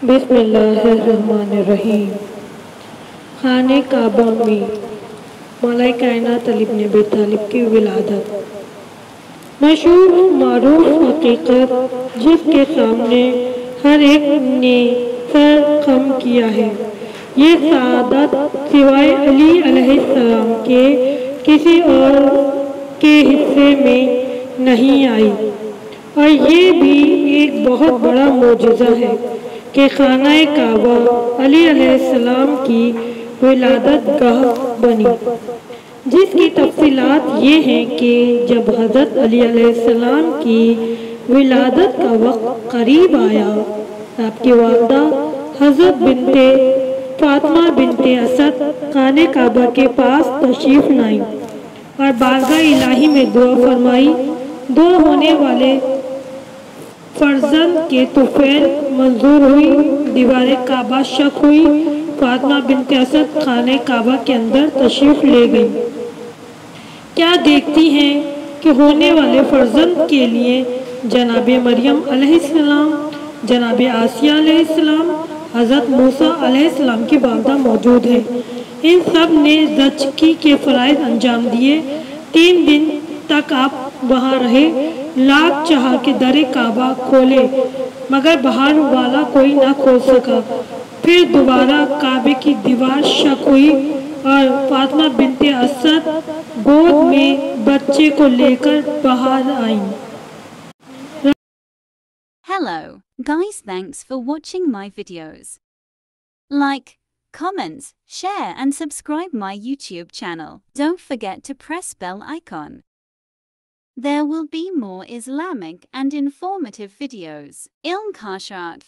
بسم اللہ الرحمن الرحیم۔ خانہ کعبہ میں مولا کائنات علی بن ابی طالب کی ولادت، مشہور معروف حقیقت جس کے سامنے ہر ایک نے سر خم کیا ہے۔ یہ سعادت سوائے علی علیہ السلام کے کسی اور کے حصے میں نہیں آئی، اور یہ بھی ایک بہت بڑا معجزہ ہے کہ خانہ کعبہ علی علیہ السلام کی ولادت گاہ بنی، جس کی تفصیلات یہ ہیں کہ جب حضرت علی علیہ السلام کی ولادت کا وقت قریب آیا، آپ کی والدہ حضرت بنت فاطمہ بنت اسد خانہ کعبہ کے پاس تشریف لائیں اور بارگاہ الہی میں دعا فرمائی۔ دو ہونے والے فرزند کے طفیل منظور ہوئی، دیوار کعبہ شق ہوئی، فاطمہ بنت اسد خانہ کعبہ کے اندر تشریف لے گئیں۔ کیا دیکھتی ہیں کہ ہونے والے فرزند کے لیے جناب مریم علیہ السلام، جناب آسیہ علیہ السلام، حضرت موسیٰ علیہ السلام کی والدہ موجود ہیں۔ ان سب نے زچگی کے فرائض انجام دیے۔ 3 دن تک آپ وہاں رہے، لاکھ چاہا کہ در کعبہ کھولے مگر باہر والا کوئی نہ کھول سکا۔ پھر دوبارہ کعبے کی دیوار شق ہوئی اور فاطمہ بنت اسد گود میں بچے کو لے کر باہر آئیں۔ Hello, guys, thanks for watching my videos. Like, comments, share and subscribe my YouTube channel. Don't forget to press bell icon. There will be more Islamic and informative videos. Ilm Kashat.